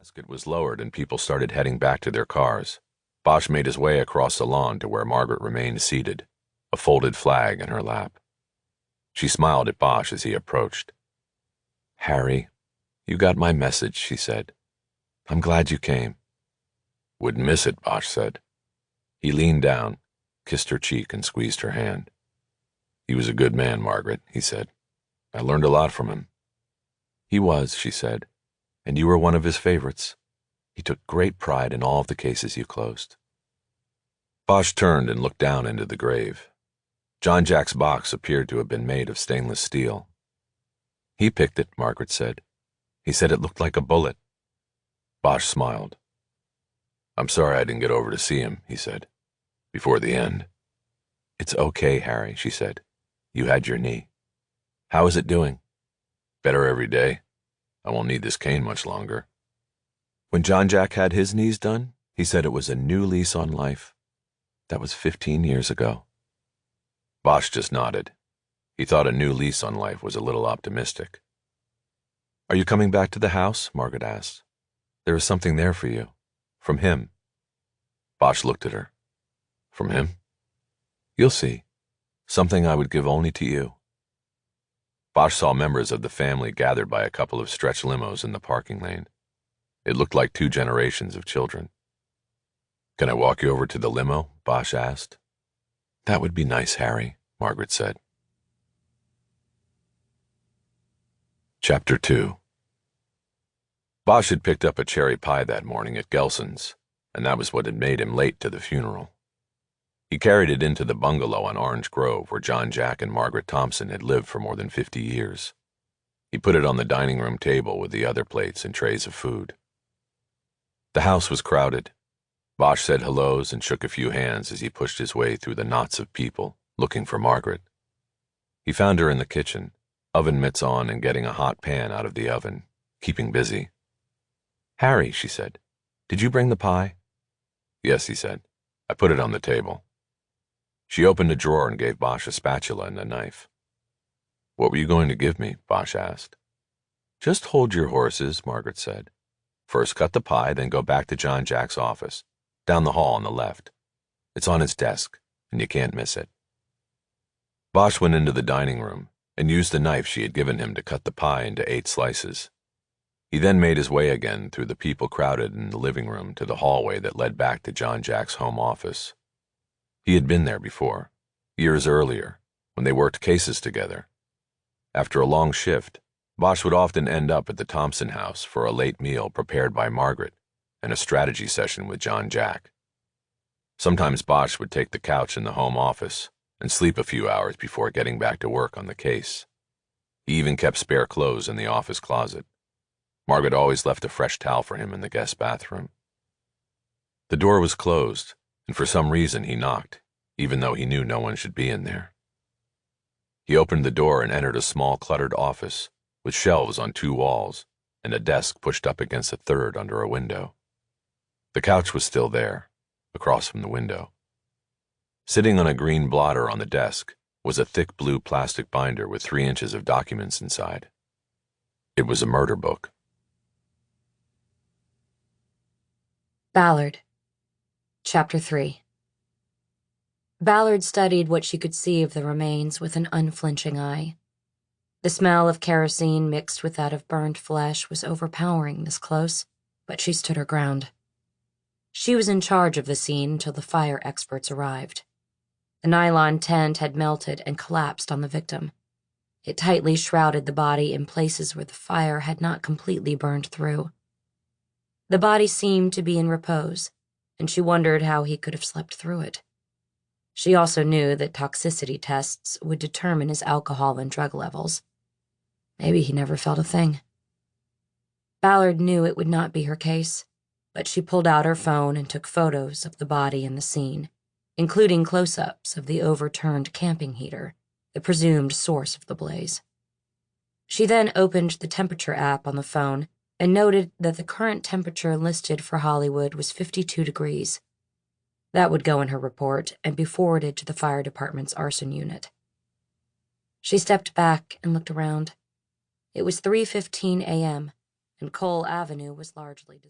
Basket was lowered and people started heading back to their cars. Bosch made his way across the lawn to where Margaret remained seated, a folded flag in her lap. She smiled at Bosch as he approached. "Harry, you got my message," she said. "I'm glad you came." "Wouldn't miss it," Bosch said. He leaned down, kissed her cheek, and squeezed her hand. "He was a good man, Margaret," he said. "I learned a lot from him." "He was," she said, "and you were one of his favorites. He took great pride in all of the cases you closed." Bosch turned and looked down into the grave. John Jack's box appeared to have been made of stainless steel. "He picked it," Margaret said. "He said it looked like a bullet." Bosch smiled. "I'm sorry I didn't get over to see him," he said, "before the end." "It's okay, Harry," she said. "You had your knee. How is it doing?" "Better every day. I won't need this cane much longer." When John Jack had his knees done, he said it was a new lease on life. That was 15 years ago. Bosch just nodded. He thought a new lease on life was a little optimistic. "Are you coming back to the house?" Margaret asked. "There is something there for you. From him." Bosch looked at her. "From him?" "You'll see. Something I would give only to you." Bosch saw members of the family gathered by a couple of stretch limos in the parking lane. It looked like 2 generations of children. "Can I walk you over to the limo?" Bosch asked. "That would be nice, Harry," Margaret said. Chapter 2. Bosch had picked up a cherry pie that morning at Gelson's, and that was what had made him late to the funeral. He carried it into the bungalow on Orange Grove where John Jack and Margaret Thompson had lived for more than 50 years. He put it on the dining room table with the other plates and trays of food. The house was crowded. Bosch said hellos and shook a few hands as he pushed his way through the knots of people, looking for Margaret. He found her in the kitchen, oven mitts on and getting a hot pan out of the oven, keeping busy. "Harry," she said, "did you bring the pie?" "Yes," he said. "I put it on the table." She opened a drawer and gave Bosch a spatula and a knife. "What were you going to give me?" Bosch asked. "Just hold your horses," Margaret said. "First cut the pie, then go back to John Jack's office, down the hall on the left. It's on his desk, and you can't miss it." Bosch went into the dining room and used the knife she had given him to cut the pie into 8 slices. He then made his way again through the people crowded in the living room to the hallway that led back to John Jack's home office. He had been there before, years earlier, when they worked cases together. After a long shift, Bosch would often end up at the Thompson house for a late meal prepared by Margaret and a strategy session with John Jack. Sometimes Bosch would take the couch in the home office and sleep a few hours before getting back to work on the case. He even kept spare clothes in the office closet. Margaret always left a fresh towel for him in the guest bathroom. The door was closed, and for some reason he knocked, even though he knew no one should be in there. He opened the door and entered a small cluttered office with shelves on 2 walls and a desk pushed up against a third under a window. The couch was still there, across from the window. Sitting on a green blotter on the desk was a thick blue plastic binder with 3 inches of documents inside. It was a murder book. Ballard. Chapter 3. Ballard studied what she could see of the remains with an unflinching eye. The smell of kerosene mixed with that of burned flesh was overpowering this close, but she stood her ground. She was in charge of the scene until the fire experts arrived. The nylon tent had melted and collapsed on the victim. It tightly shrouded the body in places where the fire had not completely burned through. The body seemed to be in repose, and she wondered how he could have slept through it. She also knew that toxicity tests would determine his alcohol and drug levels. Maybe he never felt a thing. Ballard knew it would not be her case, but she pulled out her phone and took photos of the body and the scene, including close-ups of the overturned camping heater, the presumed source of the blaze. She then opened the temperature app on the phone and noted that the current temperature listed for Hollywood was 52 degrees. That would go in her report and be forwarded to the fire department's arson unit. She stepped back and looked around. It was 3:15 a.m., and Cole Avenue was largely deserted.